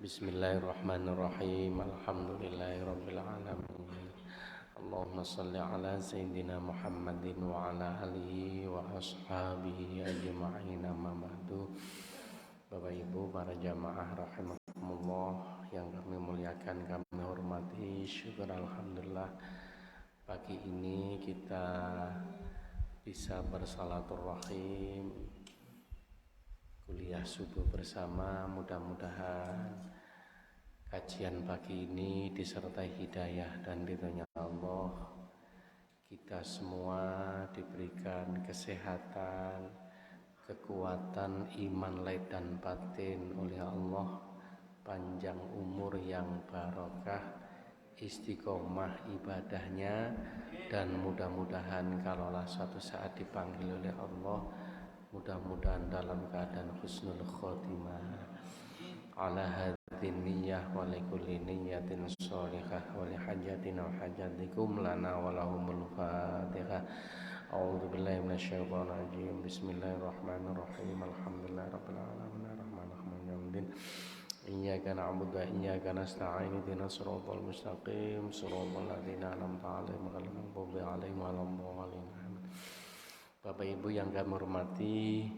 Bismillahirrahmanirrahim. Alhamdulillahirabbil alamin. Allahumma shalli ala sayyidina Muhammadin wa ala alihi wa ashabihi ajma'in. Amma ba'du. Bapak Ibu para jamaah rahimakumullah yang kami muliakan, kami hormati, syukur alhamdulillah pagi ini kita bisa bersalaturrahim, kuliah subuh bersama. Mudah-mudahan kajian pagi ini disertai hidayah dan ridhonya Allah. Kita semua diberikan kesehatan, kekuatan iman lahir dan batin oleh Allah, panjang umur yang barokah, istiqomah ibadahnya, dan mudah-mudahan kalaulah suatu saat dipanggil oleh Allah, mudah-mudahan dalam keadaan husnul khotimah. Ala hadhin niyyah wa likulli niyyatin sholihah wa li hajatin wa hajatikum lana wa lahumul fatihah. A'udzu billahi minasyaitonir rajim. Bismillahirrahmanirrahim. Alhamdulillahirabbil alamin arrahmanirrahim yaumiddin. Iyyaka na'budu wa iyyaka nasta'in ihdinas siratal mustaqim siratal ladzina an'amta 'alaihim ghairil maghdubi 'alaihim waladdallin. Bapak Ibu yang kami hormati,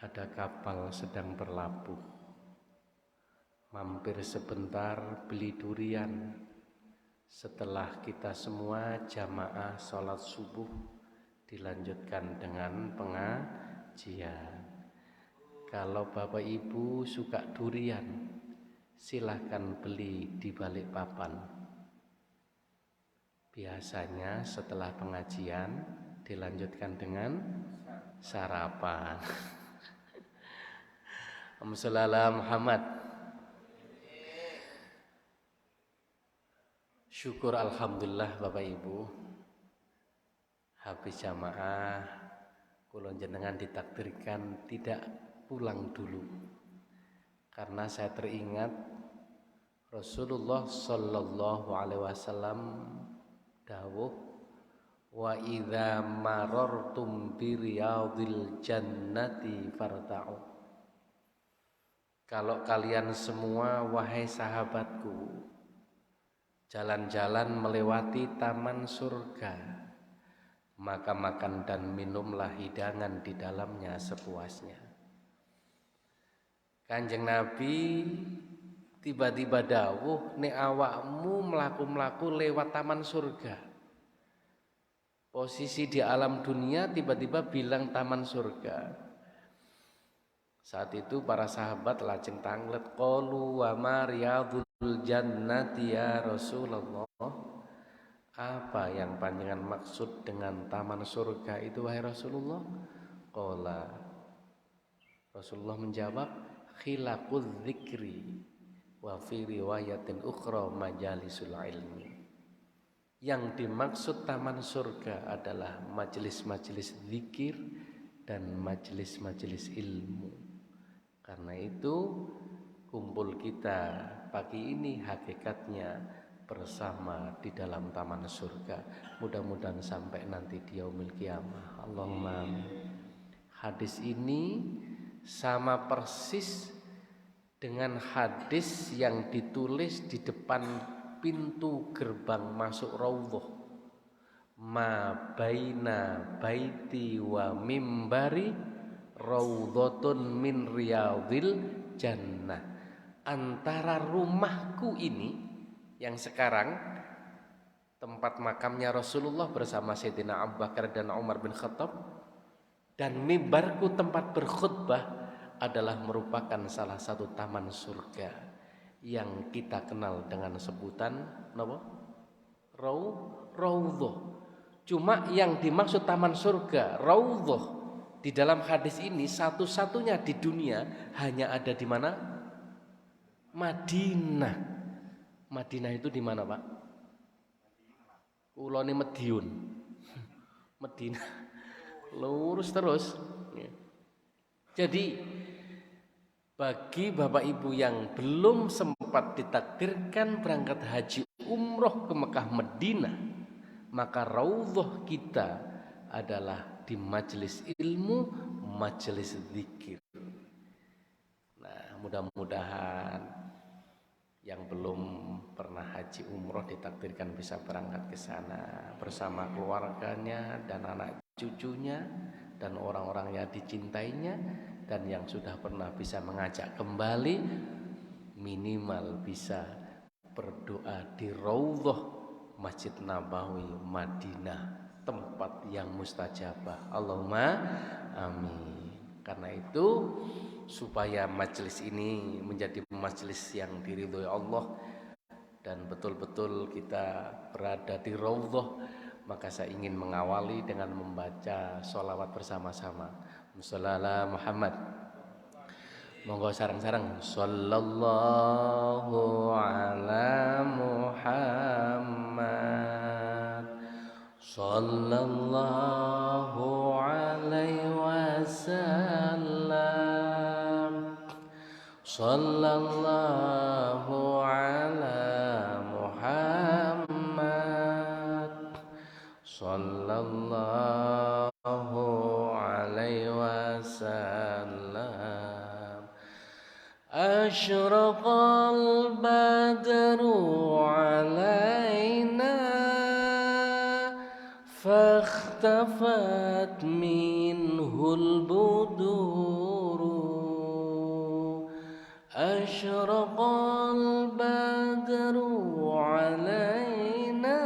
ada kapal sedang berlabuh. Mampir sebentar beli durian. Setelah kita semua jamaah sholat subuh, dilanjutkan dengan pengajian. Kalau Bapak Ibu suka durian, silahkan beli di Balikpapan. Biasanya setelah pengajian dilanjutkan dengan sarapan. Allahumma Muhammad. Syukur alhamdulillah Bapak Ibu, habis jamaah kula jenengan ditakdirkan tidak pulang dulu, karena saya teringat Rasulullah sallallahu alaihi wasallam dawuh, wa idza marartum bi riyadil jannati farta'u. Kalau kalian semua wahai sahabatku jalan-jalan melewati taman surga, maka makan dan minumlah hidangan di dalamnya sepuasnya. Kanjeng Nabi tiba-tiba dawuh, nek awakmu mlaku-mlaku lewat taman surga. Posisi di alam dunia tiba-tiba bilang taman surga. Saat itu para sahabat lajeng tanglet, qalu wa ma riyadul jannati ya Rasulullah. Apa yang panjenengan maksud dengan taman surga itu wahai Rasulullah? Qala, Rasulullah menjawab, khilaqudz dzikri wa fi riwayatin ukhra majalisul ilmi. Yang dimaksud taman surga adalah majelis-majelis zikir dan majelis-majelis ilmu. Karena itu kumpul kita pagi ini hakikatnya bersama di dalam taman surga. Mudah-mudahan sampai nanti di yaumil qiyamah. Allahumma amin. Hadis ini sama persis dengan hadis yang ditulis di depan pintu gerbang masuk raudhah. Ma baina baiti wa mimbari raudhatun min riyadil jannah. Antara rumahku ini yang sekarang tempat makamnya Rasulullah bersama Sayyidina Abu Bakar dan Umar bin Khattab, dan mimbarku tempat berkhutbah adalah merupakan salah satu taman surga yang kita kenal dengan sebutan apa? Raudhah. Cuma yang dimaksud taman surga, raudhah, di dalam hadis ini satu-satunya di dunia hanya ada di mana? Madinah. Madinah itu di mana, Pak? Kulone Madiun. Madinah. Lurus terus. Jadi bagi Bapak Ibu yang belum sempat ditakdirkan berangkat haji umroh ke Mekah Madinah, maka raudhah kita adalah di majelis ilmu, majelis zikir. Nah, mudah-mudahan yang belum pernah haji umroh ditakdirkan bisa berangkat ke sana bersama keluarganya dan anak cucunya dan orang-orang yang dicintainya, dan yang sudah pernah bisa mengajak kembali minimal bisa berdoa di Raudhah Masjid Nabawi Madinah, tempat yang mustajabah. Allahumma amin. Karena itu supaya majelis ini menjadi majelis yang diridhoi Allah dan betul-betul kita berada di Raudhah, maka saya ingin mengawali dengan membaca sholawat bersama-sama. Sholawat Muhammad. Monggo sareng-sareng. Sallallahu ala Muhammad. Sallallahu alaihi wasallam. Sallallahu ala Muhammad. Sallallahu alaihi wasallam. Asyraqal badru alaina fakhtafat minhul buduru. Asyraqal badru alaina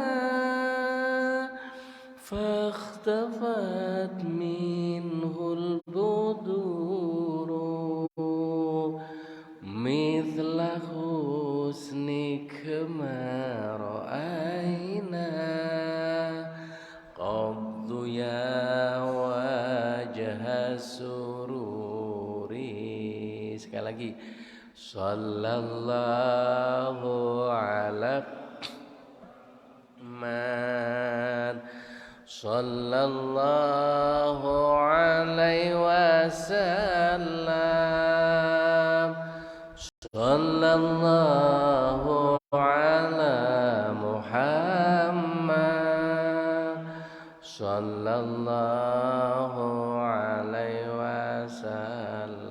fakhtafat minhul buduru. Mithla husnik ma ra'ayna qaddu ya wajha sururi. Sekali lagi. Sallallahu ala Muhammad. Sallallahu alaihi wasallam. Sallallahu ala Muhammad. Sallallahu alaihi wasallam.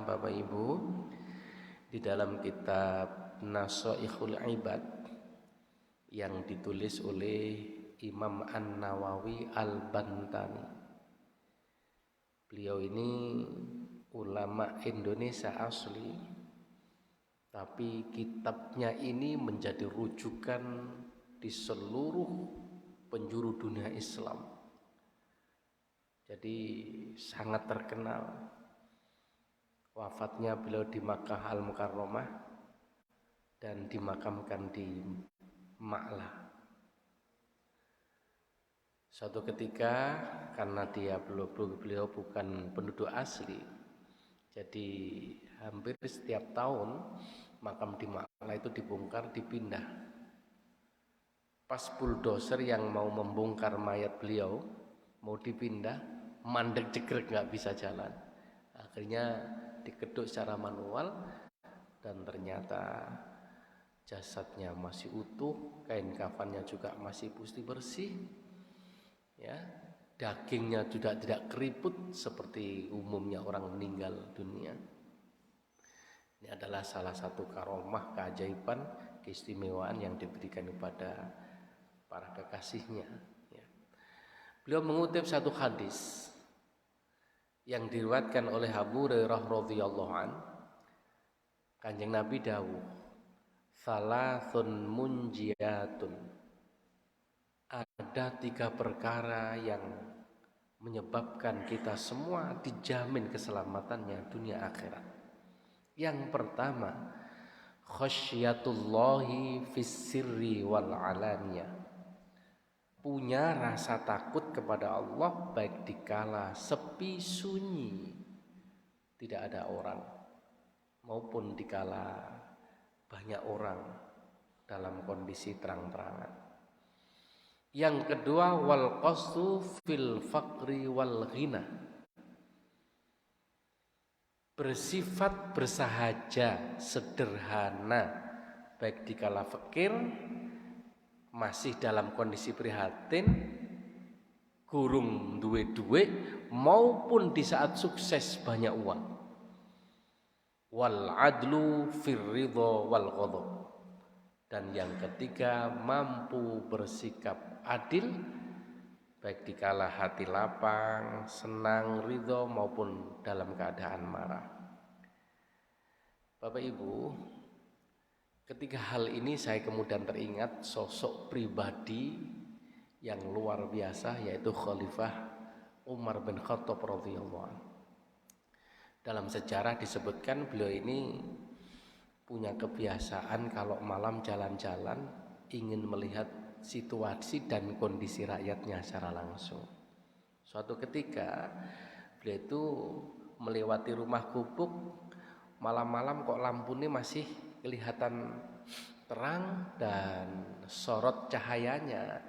Bapak Ibu, di dalam kitab Nashaikhul Ibad yang ditulis oleh Imam An-Nawawi Al-Bantani, beliau ini ulama Indonesia asli, tapi kitabnya ini menjadi rujukan di seluruh penjuru dunia Islam. Jadi sangat terkenal. Wafatnya beliau di Makkah Al-Mukarramah dan dimakamkan di Ma'lah. Suatu ketika karena beliau bukan penduduk asli, jadi hampir setiap tahun makam di Ma'lah itu dibongkar, dipindah. Pas bulldozer yang mau membongkar mayat beliau mau dipindah, mandek jegrek nggak bisa jalan. Akhirnya dikeduk secara manual dan ternyata jasadnya masih utuh, kain kafannya juga masih putih bersih, ya, dagingnya juga tidak keriput seperti umumnya orang meninggal dunia. Ini adalah salah satu karomah, keajaiban, keistimewaan yang diberikan kepada para kekasihnya. Ya. Beliau mengutip satu hadis yang diriwayatkan oleh Abu Hurairah radhiyallahu an. Kanjeng Nabi dawuh, "Salasun munjiyatun." Ada 3 perkara yang menyebabkan kita semua dijamin keselamatannya dunia akhirat. Yang pertama, khasyatullahi fis sirri wal alaniyah. Punya rasa takut kepada Allah baik dikala sepi sunyi, tidak ada orang, maupun dikala banyak orang dalam kondisi terang-terangan. Yang kedua, wal qasdu fil faqri wal ghina. Bersifat bersahaja, sederhana, baik dikala fakir, masih dalam kondisi prihatin, gurung duwe-duwe, maupun di saat sukses banyak uang. wal adlu fir ridha wal ghadab. Dan yang ketiga, mampu bersikap adil baik dikala hati lapang, senang, ridho maupun dalam keadaan marah. Bapak Ibu, ketika hal ini saya kemudian teringat sosok pribadi yang luar biasa, yaitu Khalifah Umar bin Khattab radhiyallahu anhu. Dalam sejarah disebutkan beliau ini punya kebiasaan kalau malam jalan-jalan ingin melihat situasi dan kondisi rakyatnya secara langsung. Suatu ketika beliau itu melewati rumah gubuk, malam-malam kok lampunya masih kelihatan terang dan sorot cahayanya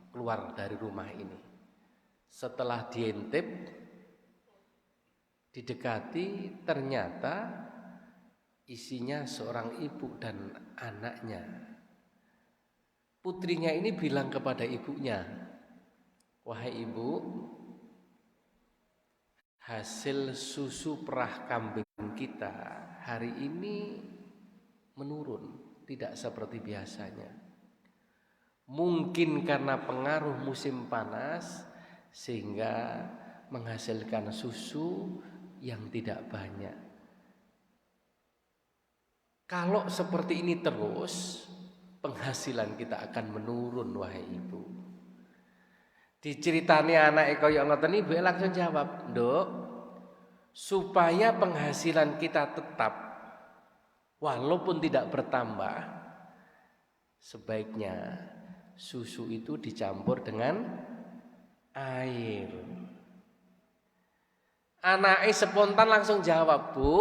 keluar dari rumah ini. Setelah diintip, didekati, ternyata isinya seorang ibu dan anaknya. Putrinya ini bilang kepada ibunya, "Wahai ibu, hasil susu perah kambing kita hari ini menurun, tidak seperti biasanya. Mungkin karena pengaruh musim panas sehingga menghasilkan susu yang tidak banyak. Kalau seperti ini terus, penghasilan kita akan menurun, wahai ibu." Diceritani anak kaya ngoten, ibu langsung jawab, "Nduk, supaya penghasilan kita tetap walaupun tidak bertambah, sebaiknya susu itu dicampur dengan air." Anaknya spontan langsung jawab, "Bu,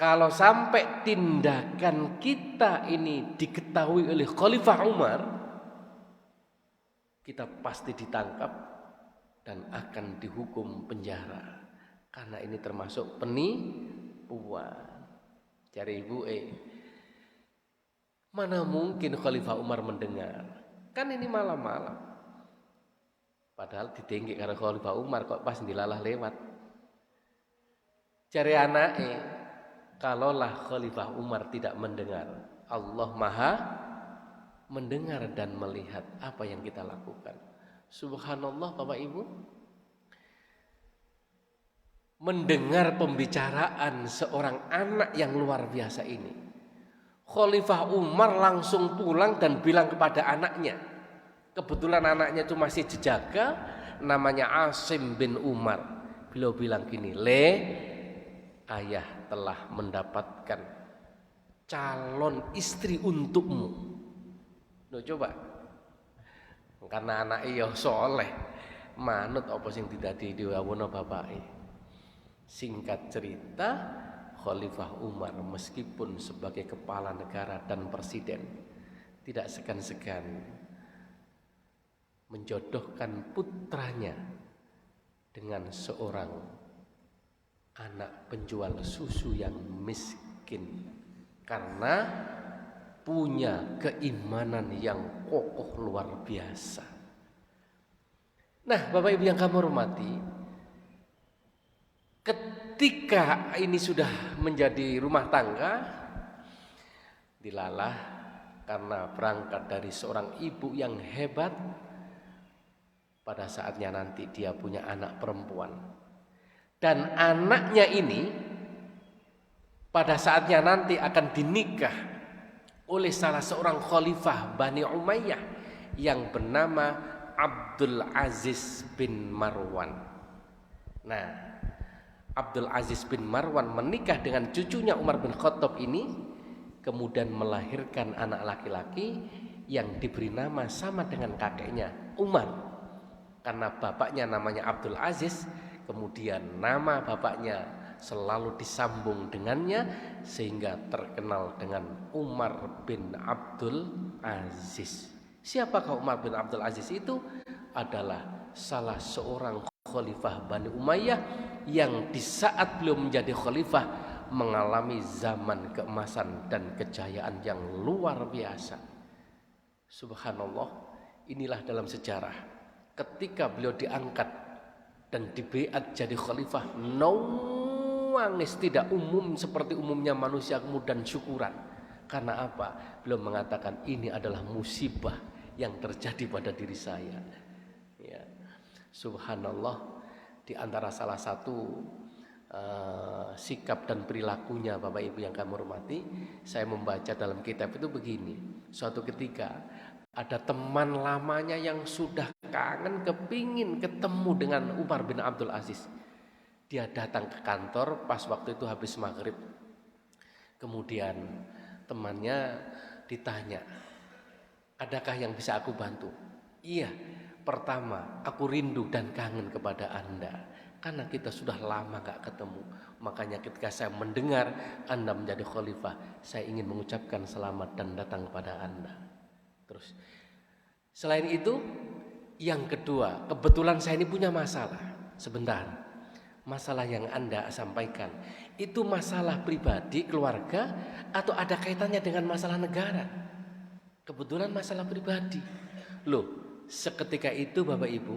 kalau sampai tindakan kita ini diketahui oleh Khalifah Umar, kita pasti ditangkap dan akan dihukum penjara. Karena ini termasuk penipuan." Cari ibu, mana mungkin Khalifah Umar mendengar? Kan ini malam-malam. Padahal didenggek karena Khalifah Umar kok pas dilalah lewat. Cari anaknya, kalaulah Khalifah Umar tidak mendengar, Allah Maha mendengar dan melihat apa yang kita lakukan. Subhanallah Bapak Ibu. Mendengar pembicaraan seorang anak yang luar biasa ini, Khalifah Umar langsung pulang dan bilang kepada anaknya. Kebetulan anaknya itu masih dijaga, namanya Asim bin Umar. Beliau bilang gini, "Ayah telah mendapatkan calon istri untukmu." Loh, coba. Karena anak iya soleh, manut apa sing didadi diawono bapake. Singkat cerita, Khalifah Umar meskipun sebagai kepala negara dan presiden tidak segan-segan menjodohkan putranya dengan seorang anak penjual susu yang miskin karena punya keimanan yang kokoh luar biasa. Nah, Bapak Ibu yang kami hormati, ketika ini sudah menjadi rumah tangga, dilalah karena berangkat dari seorang ibu yang hebat. Pada saatnya nanti dia punya anak perempuan. Dan anaknya ini pada saatnya nanti akan dinikah oleh salah seorang khalifah Bani Umayyah yang bernama Abdul Aziz bin Marwan. Nah, Abdul Aziz bin Marwan menikah dengan cucunya Umar bin Khattab ini, kemudian melahirkan anak laki-laki yang diberi nama sama dengan kakeknya, Umar. Karena bapaknya namanya Abdul Aziz, kemudian nama bapaknya selalu disambung dengannya sehingga terkenal dengan Umar bin Abdul Aziz. Siapakah Umar bin Abdul Aziz itu? Adalah salah seorang khalifah Bani Umayyah yang di saat beliau menjadi khalifah mengalami zaman keemasan dan kejayaan yang luar biasa. Subhanallah, inilah dalam sejarah ketika beliau diangkat dan dibeat jadi khalifah, nuangis, tidak umum seperti umumnya manusia kemudian syukuran. Karena apa? Beliau mengatakan ini adalah musibah yang terjadi pada diri saya. Ya. Subhanallah, di antara salah satu sikap dan perilakunya Bapak Ibu yang kami hormati, saya membaca dalam kitab itu begini. Suatu ketika ada teman lamanya yang sudah kangen, kepingin ketemu dengan Umar bin Abdul Aziz. Dia datang ke kantor pas waktu itu habis maghrib. Kemudian temannya ditanya, adakah yang bisa aku bantu? Iya, pertama aku rindu dan kangen kepada Anda, karena kita sudah lama gak ketemu. Makanya ketika saya mendengar Anda menjadi khalifah, saya ingin mengucapkan selamat dan datang kepada Anda. Terus selain itu, yang kedua, kebetulan saya ini punya masalah. Sebentar, masalah yang Anda sampaikan itu masalah pribadi, keluarga, atau ada kaitannya dengan masalah negara? Kebetulan masalah pribadi. Loh, seketika itu Bapak Ibu,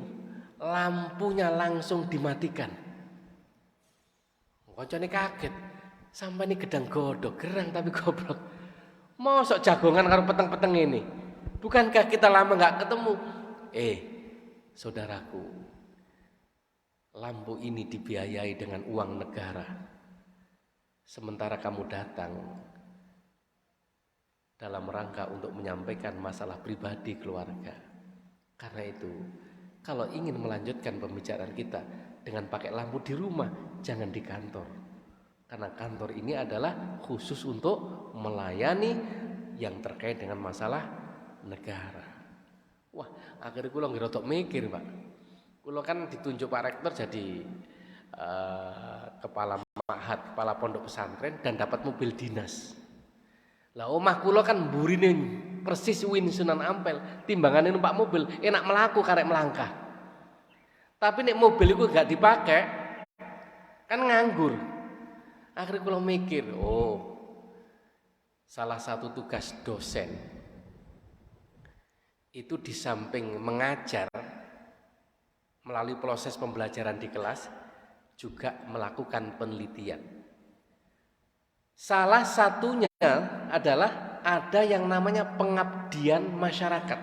lampunya langsung dimatikan. Koncone kaget, sampai ini gedang godok, gerang tapi goblok. Mosok jagongan karo peteng-peteng ini. Bukankah kita lama gak ketemu? Saudaraku, lampu ini dibiayai dengan uang negara. Sementara kamu datang dalam rangka untuk menyampaikan masalah pribadi keluarga. Karena itu, kalau ingin melanjutkan pembicaraan kita dengan pakai lampu di rumah, jangan di kantor. Karena kantor ini adalah khusus untuk melayani yang terkait dengan masalah negara. Wah, akhirnya kula ngerotok mikir, Pak. Kula kan ditunjuk Pak Rektor jadi kepala ma'had, kepala pondok pesantren, dan dapat mobil dinas. Lah omah kula kan mburine persis Uin Sunan Ampel, timbangane numpak mobil enak melaku karek melangkah. Tapi nek mobil iku gak dipakai kan nganggur. Akhirnya kula mikir, salah satu tugas dosen itu di samping mengajar melalui proses pembelajaran di kelas, juga melakukan penelitian. Salah satunya adalah ada yang namanya pengabdian masyarakat.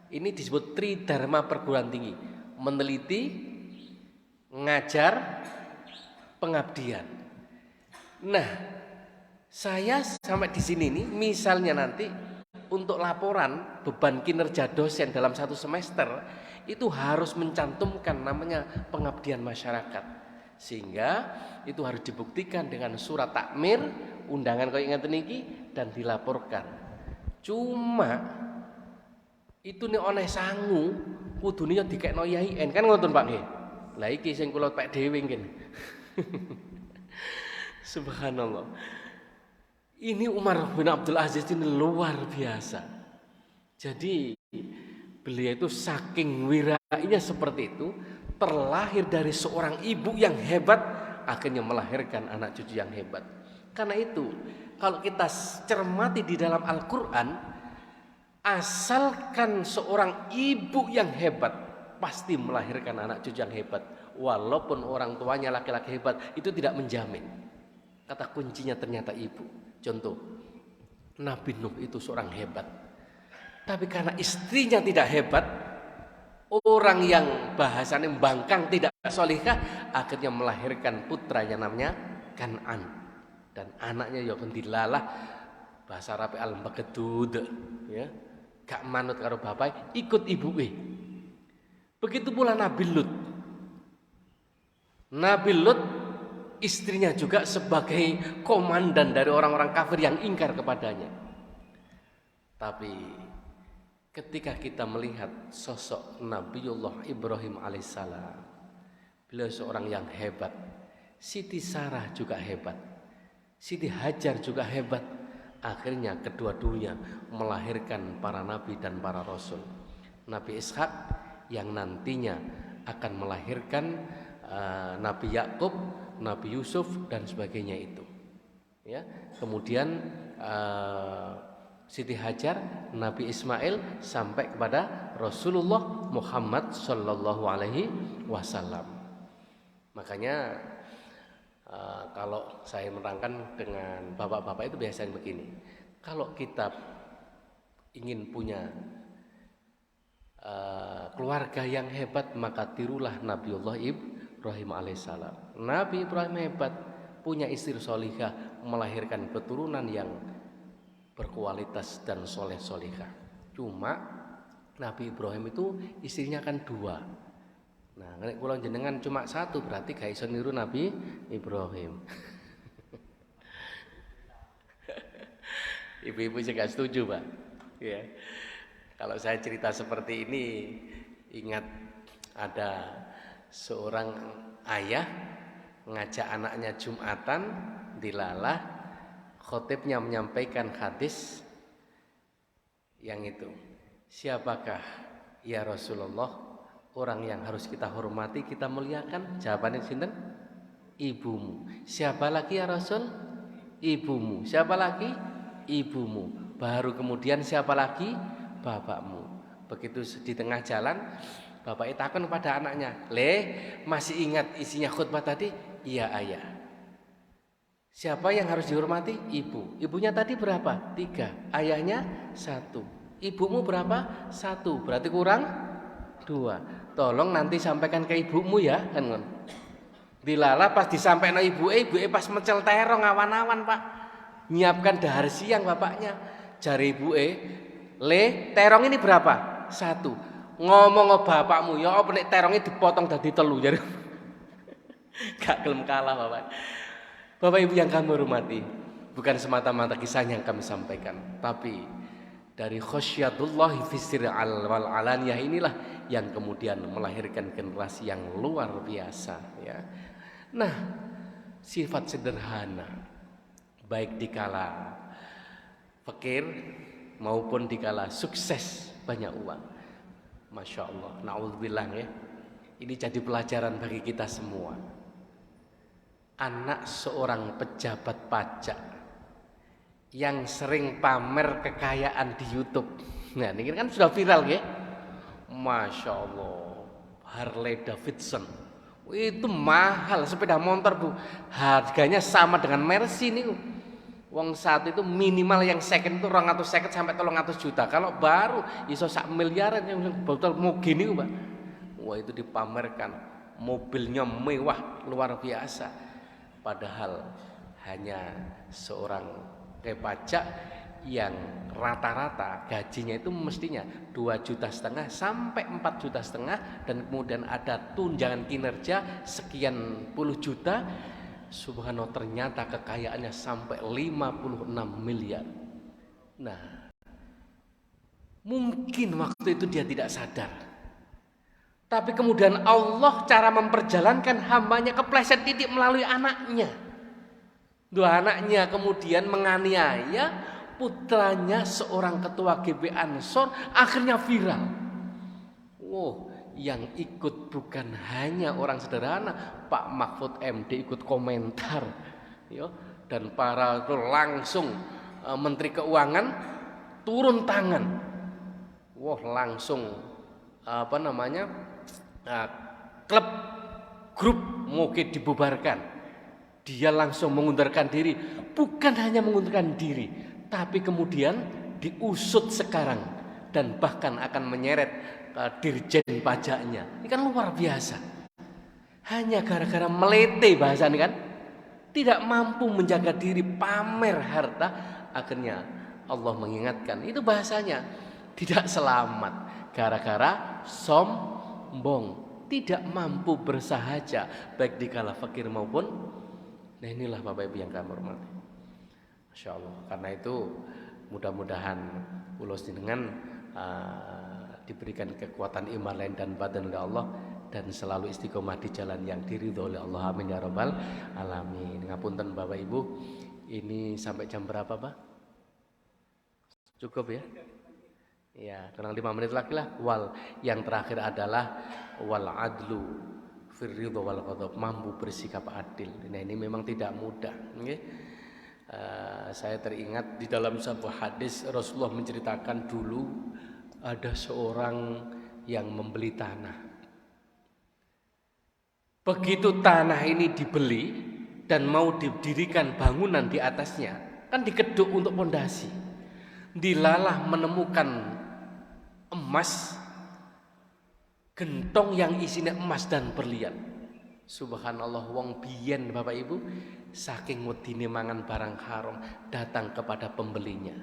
Ini disebut Tridharma Perguruan Tinggi, meneliti, ngajar, pengabdian. Nah, saya sampai di sini nih, misalnya nanti untuk laporan beban kinerja dosen dalam satu semester itu harus mencantumkan namanya pengabdian masyarakat. Sehingga itu harus dibuktikan dengan surat takmir, undangan kaya ngeten iki, dan dilaporkan. Cuma itu nih oleh sangu kudune yo dikekno YIN kan ngoten Pak nggih. Lah iki sing kula pek dhewe nggih. Subhanallah. Ini Umar bin Abdul Aziz ini luar biasa. Jadi beliau itu saking wirainya seperti itu, terlahir dari seorang ibu yang hebat, akhirnya melahirkan anak cucu yang hebat. Karena itu, kalau kita cermati di dalam Al-Quran, asalkan seorang ibu yang hebat, pasti melahirkan anak cucu yang hebat. Walaupun orang tuanya laki-laki hebat, itu tidak menjamin. Kata kuncinya ternyata ibu. Contoh, Nabi Nuh itu seorang hebat. Tapi karena istrinya tidak hebat, orang yang bahasanya bangkang tidak solihah, akhirnya melahirkan putranya namanya Kan'an. Dan anaknya ya dilalah bahasa Arab al-baghdud, ya. Gak manut karo bapak, ikut ibuke. Begitu pula Nabi Lut. Nabi Lut istrinya juga sebagai komandan dari orang-orang kafir yang ingkar kepadanya. Tapi ketika kita melihat sosok Nabiullah Ibrahim alaihissalam, beliau seorang yang hebat. Siti Sarah juga hebat, Siti Hajar juga hebat. Akhirnya kedua-duanya melahirkan para nabi dan para rasul. Nabi Ishak yang nantinya akan melahirkan Nabi Yakub, Nabi Yusuf dan sebagainya itu. Ya, kemudian Siti Hajar, Nabi Ismail sampai kepada Rasulullah Muhammad sallallahu alaihi wasallam. Makanya kalau saya menerangkan dengan bapak-bapak itu biasanya begini. Kalau kita ingin punya keluarga yang hebat, maka tirulah Nabiullah Ibrahim alaihissalam. Nabi Ibrahim hebat, punya istri solihah, melahirkan keturunan yang berkualitas dan soleh-solihah. Cuma Nabi Ibrahim itu istrinya kan 2. Nah, nek kula jenengan cuma 1, berarti gak iso niru Nabi Ibrahim. Ibu-ibu juga setuju, Pak. Ya. Kalau saya cerita seperti ini, ingat ada seorang ayah ngajak anaknya Jumatan dilalah, khotibnya menyampaikan hadis yang itu. Siapakah ya Rasulullah orang yang harus kita hormati, kita muliakan? Jawabannya sinten? Ibumu. Siapa lagi ya Rasul? Ibumu. Siapa lagi? Ibumu. Baru kemudian siapa lagi? Bapakmu. Begitu di tengah jalan, bapaknya takon pada anaknya, "Le, masih ingat isinya khutbah tadi?" "Iya, ayah." Siapa yang harus dihormati? Ibu. Ibunya tadi berapa? 3. Ayahnya 1. Ibumu berapa? 1. Berarti kurang 2. Tolong nanti sampaikan ke ibumu ya, kan ngon. Dilala pas disampaikan ibu pas mecel terong awan-awan, Pak. Nyiapkan dahar siang bapaknya. Jari ibu "Le, terong ini berapa?" 1. Ngomong ke bapakmu, "Ya apa nek terongnya dipotong dadi 3," jare. Gak gelem kalah, Bapak. Bapak Ibu yang kami hormati, bukan semata-mata kisah yang kami sampaikan, tapi dari khosyatullahi fisir wal alaniyah inilah yang kemudian melahirkan generasi yang luar biasa, ya. Nah, sifat sederhana baik dikala fakir maupun dikala sukses banyak uang. Masya Allah, na'udzubillah ya. Ini jadi pelajaran bagi kita semua. Anak seorang pejabat pajak yang sering pamer kekayaan di YouTube. Nah, ini kan sudah viral ya. Masya Allah, Harley Davidson. Itu mahal sepeda motor, Bu. Harganya sama dengan Mercy nih. Wong saat itu minimal yang second itu 250 sampai 300 juta. Kalau baru iso 1 miliaran yang botol mau gini, Pak. Wah, itu dipamerkan. Mobilnya mewah luar biasa. Padahal hanya seorang pajak yang rata-rata gajinya itu mestinya 2,5 juta sampai 4,5 juta, dan kemudian ada tunjangan kinerja sekian puluh juta. Subhanallah, ternyata kekayaannya sampai 56 miliar. Nah, mungkin waktu itu dia tidak sadar, tapi kemudian Allah cara memperjalankan hambanya kepleset titik melalui anaknya. Dua anaknya kemudian menganiaya putranya seorang ketua GB Ansor, akhirnya viral. Wow, yang ikut bukan hanya orang sederhana, Pak Mahfud MD ikut komentar, ya, dan para itu langsung Menteri Keuangan turun tangan. Wah, langsung klub grup mau dibubarkan. Dia langsung mengundurkan diri. Bukan hanya mengundurkan diri, tapi kemudian diusut sekarang dan bahkan akan menyeret dirjen pajaknya. Ini kan luar biasa. Hanya gara-gara melete bahasa ini kan, tidak mampu menjaga diri, pamer harta, akhirnya Allah mengingatkan. Itu bahasanya tidak selamat gara-gara sombong, tidak mampu bersahaja baik dikala fakir maupun. Nah, inilah Bapak Ibu yang kami hormati. Masya Allah. Karena itu mudah-mudahan kula dengan diberikan kekuatan iman lain dan batin oleh Allah, dan selalu istiqomah di jalan yang diridhoi oleh Allah. Amin ya rabbal alamin. Ngapunten Bapak Ibu, ini sampai jam berapa, Pak? Cukup ya? Ya, kurang 5 menit lagi lah. Yang terakhir adalah wal adlu firridho wal ghadab, mampu bersikap adil. Nah, ini memang tidak mudah. Saya teringat di dalam sebuah hadis Rasulullah menceritakan dulu ada seorang yang membeli tanah. Begitu tanah ini dibeli, dan mau didirikan bangunan di atasnya, kan dikeduk untuk pondasi. Dilalah menemukan emas, gentong yang isinya emas dan berlian. Subhanallah, wong biyen Bapak Ibu saking wedine mangan barang haram datang kepada pembelinya.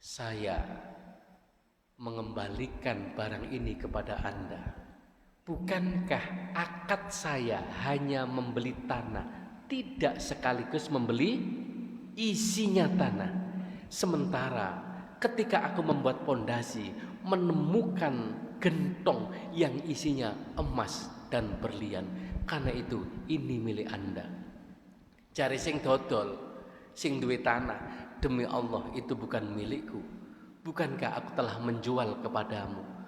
Saya mengembalikan barang ini kepada Anda. Bukankah akad saya hanya membeli tanah, tidak sekaligus membeli isinya tanah? Sementara ketika aku membuat pondasi, menemukan gentong yang isinya emas dan berlian, karena itu ini milik Anda. Cari sing dodol, sing duwe tanah, demi Allah itu bukan milikku. Bukankah aku telah menjual kepadamu?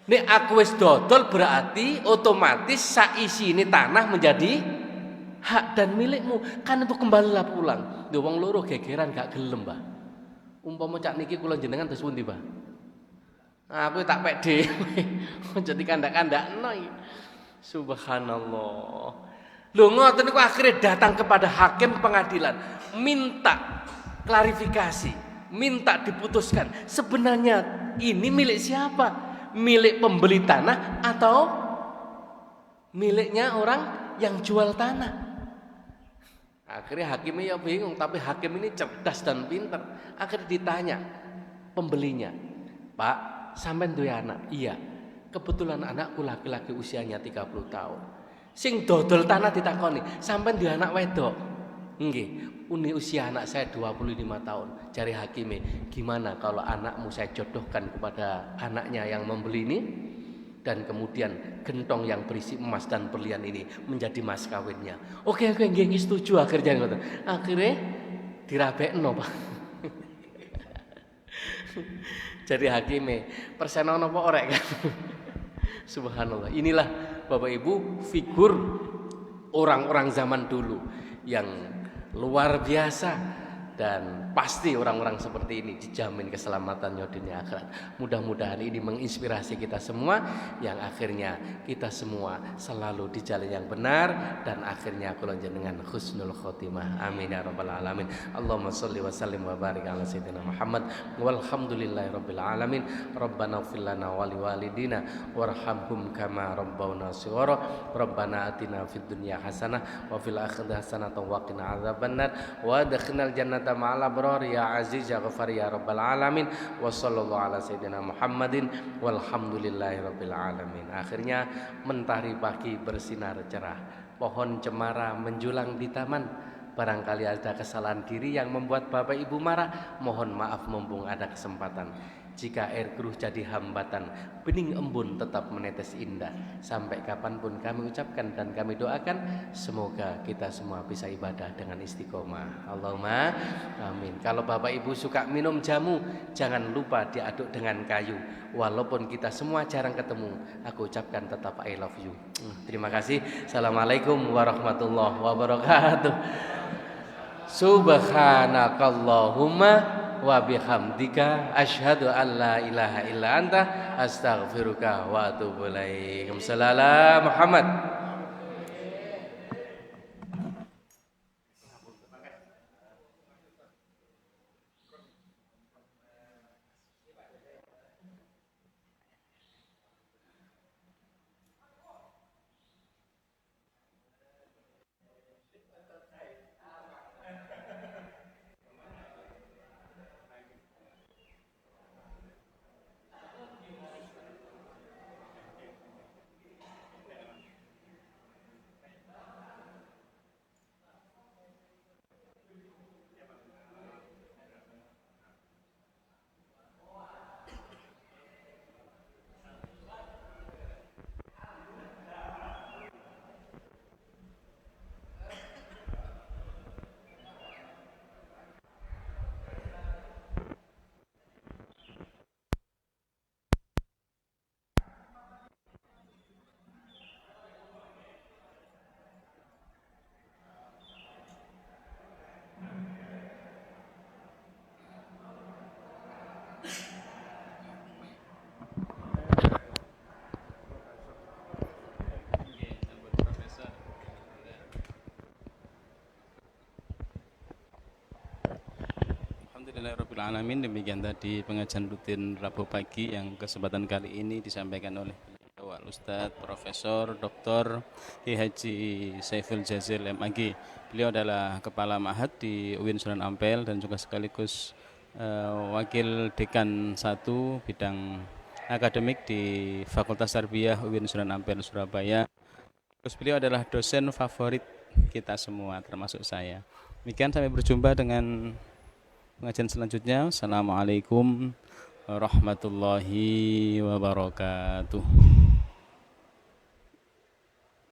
Nek aku wis dodol berarti otomatis saisi ini tanah menjadi hak dan milikmu. Kan itu kembalilah pulang. Lho wong loro gegeran gak gelem, Mbah. Umpama cak niki kula jenengan terus pundi, Mbah? Aku tak pek dhewe. Aja dikandak-kandakno iki. Subhanallah. Lho ngoten niku akhirnya datang kepada hakim pengadilan, minta klarifikasi, minta diputuskan sebenarnya ini milik siapa? Milik pembeli tanah atau miliknya orang yang jual tanah? Akhirnya hakimnya ya bingung, tapi hakim ini cerdas dan pintar. Akhirnya ditanya pembelinya, "Pak, sampean duwe anak?" "Iya." "Kebetulan anakku laki-laki usianya 30 tahun." Sing dodol tanah ditakoni, "Sampean duwe anak wedok?" "Nggih." "Usia anak saya 25 tahun." Jari hakime, "Gimana kalau anakmu saya jodohkan kepada anaknya yang membeli ini, dan kemudian gentong yang berisi emas dan berlian ini menjadi mas kawinnya?" Oke, nggih setuju." Akhirnya ngoten. Akhirnya dirabekno, Pak. Jadi hakime, "Perseno napa orek?" kan. Subhanallah. Inilah Bapak Ibu figur orang-orang zaman dulu yang luar biasa, dan pasti orang-orang seperti ini dijamin keselamatannya dunia akhirat. Mudah-mudahan ini menginspirasi kita semua, yang akhirnya kita semua selalu di jalan yang benar, dan akhirnya kula jenengan husnul khotimah. Amin ya rabbal alamin. Allahumma sholli wa sallim wa barik ala sayyidina Muhammad walhamdulillahi rabbil alamin. Rabbana ighfir lana wa liwalidina warhamhum kama rabbawna shighara. Rabbana atina fid dunya hasanah wa fil akhirati hasanah wa qina adzabannar wa adkhilnal jannata ma'al abrar ya aziz ya ghafar ya rabbal alamin. Wa sallallahu ala sayyidina Muhammadin walhamdulillahi rabbil alamin. Akhirnya mentari pagi bersinar cerah, pohon cemara menjulang di taman. Barangkali ada kesalahan diri yang membuat Bapak Ibu marah, mohon maaf mumpung ada kesempatan. Jika air keruh jadi hambatan, bening embun tetap menetes indah. Sampai kapanpun kami ucapkan dan kami doakan, semoga kita semua bisa ibadah dengan istiqomah. Allahumma amin. Kalau Bapak Ibu suka minum jamu, jangan lupa diaduk dengan kayu. Walaupun kita semua jarang ketemu, aku ucapkan tetap I love you. Terima kasih. Assalamualaikum warahmatullahi wabarakatuh. Subhanakallahumma wa bihamdika asyhadu an la ilaha illa anta astaghfiruka wa atubu ilaik. Assalamualaikum Muhammad. Alhamdulillahirrahmanirrahim. Demikian tadi pengajian rutin Rabu pagi yang kesempatan kali ini disampaikan oleh beliau Ustadz Profesor Dr. Ki Haji Saiful Jazil MAG. Beliau adalah Kepala Ma'had di UIN Sunan Ampel dan juga sekaligus Wakil Dekan 1 bidang akademik di Fakultas Tarbiyah UIN Sunan Ampel Surabaya. Terus beliau adalah dosen favorit kita semua termasuk saya. Demikian, sampai berjumpa dengan pengajian selanjutnya. Assalamualaikum warahmatullahi wabarakatuh.